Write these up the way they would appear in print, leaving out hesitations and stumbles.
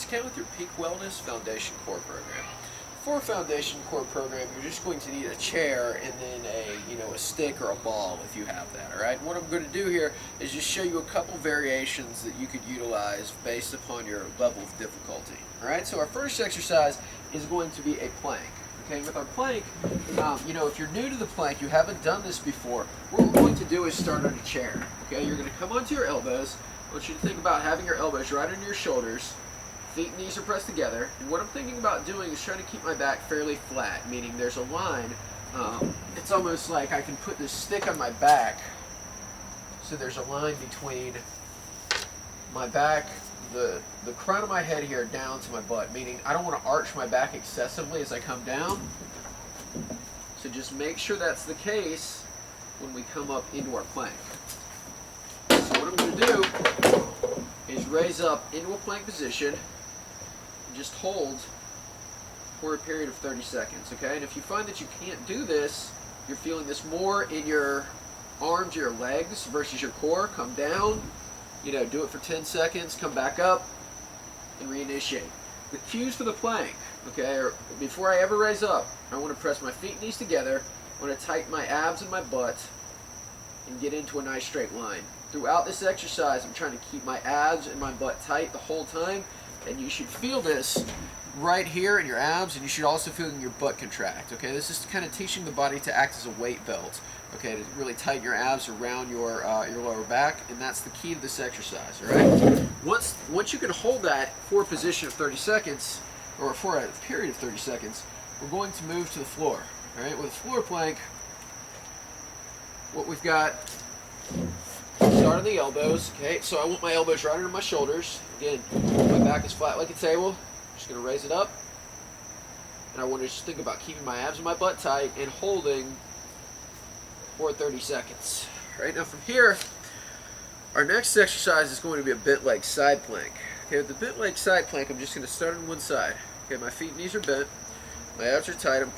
Georgetown with your Peak Wellness Foundation Core Program. For a Foundation Core Program, you're just going to need a chair and then a stick or a ball if you have that. All right. What I'm going to do here is just show you a couple variations that you could utilize based upon your level of difficulty. All right. So our first exercise is going to be a plank. Okay, with our plank, if you're new to the plank, you haven't done this before, what we're going to do is start on a chair. Okay, you're going to come onto your elbows. I want you to think about having your elbows right on your shoulders. Feet and knees are pressed together. And what I'm thinking about doing is trying to keep my back fairly flat, meaning there's a line. It's almost like I can put this stick on my back, so there's a line between my back, the crown of my head here down to my butt, meaning I don't want to arch my back excessively as I come down. So just make sure that's the case when we come up into our plank. So what I'm going to do is raise up into a plank position and just hold for a period of 30 seconds, okay? And if you find that you can't do this, you're feeling this more in your arms or your legs versus your core, come down, do it for 10 seconds, come back up, and reinitiate. The cues for the plank, okay, are before I ever raise up, I want to press my feet and knees together, I want to tighten my abs and my butt, and get into a nice straight line. Throughout this exercise, I'm trying to keep my abs and my butt tight the whole time, and you should feel this right here in your abs, and you should also feel in your butt contract, okay? This is kind of teaching the body to act as a weight belt, okay, to really tighten your abs around your lower back, and that's the key to this exercise, all right? Once you can hold that for a position of 30 seconds, or for a period of 30 seconds, we're going to move to the floor, all right? With a floor plank, what we've got, start on the elbows, okay? So I want my elbows right under my shoulders. Again, my back is flat like a table. I'm just going to raise it up. And I want to just think about keeping my abs and my butt tight and holding for 30 seconds. All right, now from here, our next exercise is going to be a bent leg side plank. Okay, with the bent leg side plank, I'm just going to start on one side. Okay, my feet and knees are bent. My abs are tight. I'm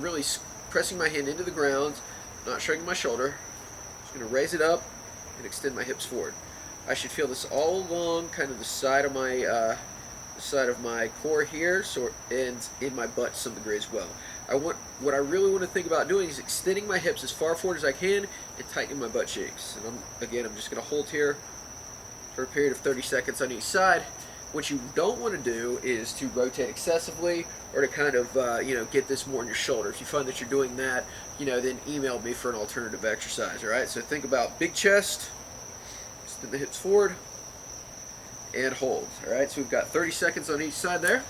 really pressing my hand into the ground, not shrugging my shoulder. I'm going to raise it up and extend my hips forward. I should feel this all along kind of the side of my core here, and in my butt to some degree as well. What I really want to think about doing is extending my hips as far forward as I can and tightening my butt cheeks. And I'm just going to hold here for a period of 30 seconds on each side. What you don't want to do is to rotate excessively or to kind of get this more in your shoulder. If you find that you're doing that, then email me for an alternative exercise. All right. So think about big chest, extend the hips forward, and hold. All right. So we've got 30 seconds on each side there.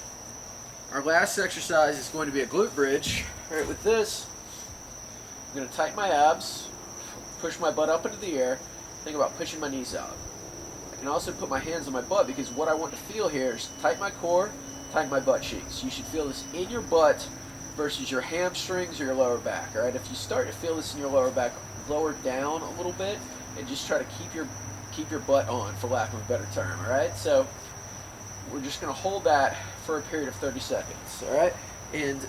Our last exercise is going to be a glute bridge. All right. With this, I'm going to tighten my abs, push my butt up into the air. Think about pushing my knees out. I can also put my hands on my butt because what I want to feel here is tighten my core, tighten my butt cheeks. You should feel this in your butt versus your hamstrings or your lower back. All right. If you start to feel this in your lower back, lower down a little bit and just try to keep your butt on, for lack of a better term. All right. So we're just going to hold that for a period of 30 seconds. All right. And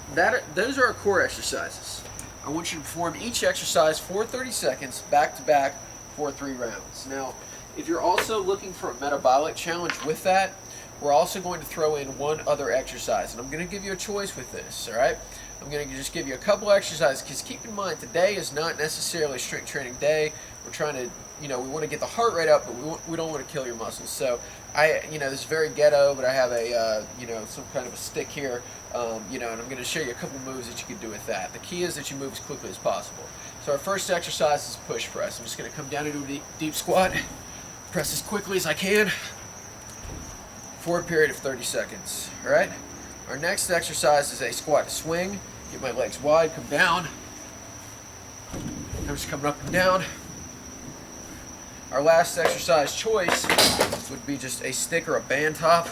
those are our core exercises. I want you to perform each exercise for 30 seconds, back to back, for 3 rounds. Now, if you're also looking for a metabolic challenge with that, we're also going to throw in one other exercise, and I'm going to give you a choice with this, all right? I'm going to just give you a couple exercises, because keep in mind, today is not necessarily a strength training day. We're trying to, we want to get the heart rate up, but we don't want to kill your muscles. So, this is very ghetto, but I have a, some kind of a stick here, and I'm going to show you a couple moves that you can do with that. The key is that you move as quickly as possible. So our first exercise is push press. I'm just going to come down into a deep squat, press as quickly as I can, for a period of 30 seconds. All right. Our next exercise is a squat swing. Get my legs wide, come down. I'm just coming up and down. Our last exercise choice would be just a stick or a band hop.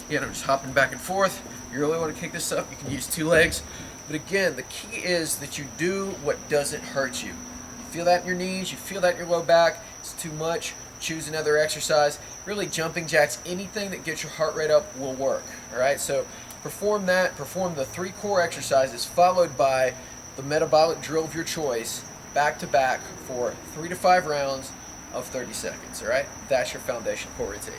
Again, I'm just hopping back and forth. You really want to kick this up, you can use 2 legs. But again, the key is that you do what doesn't hurt you. You feel that in your knees, you feel that in your low back. It's too much. Choose another exercise. Really, jumping jacks, anything that gets your heart rate up will work. All right, so perform the 3 core exercises followed by the metabolic drill of your choice, back to back for 3 to 5 rounds of 30 seconds. All right, that's your foundation core routine.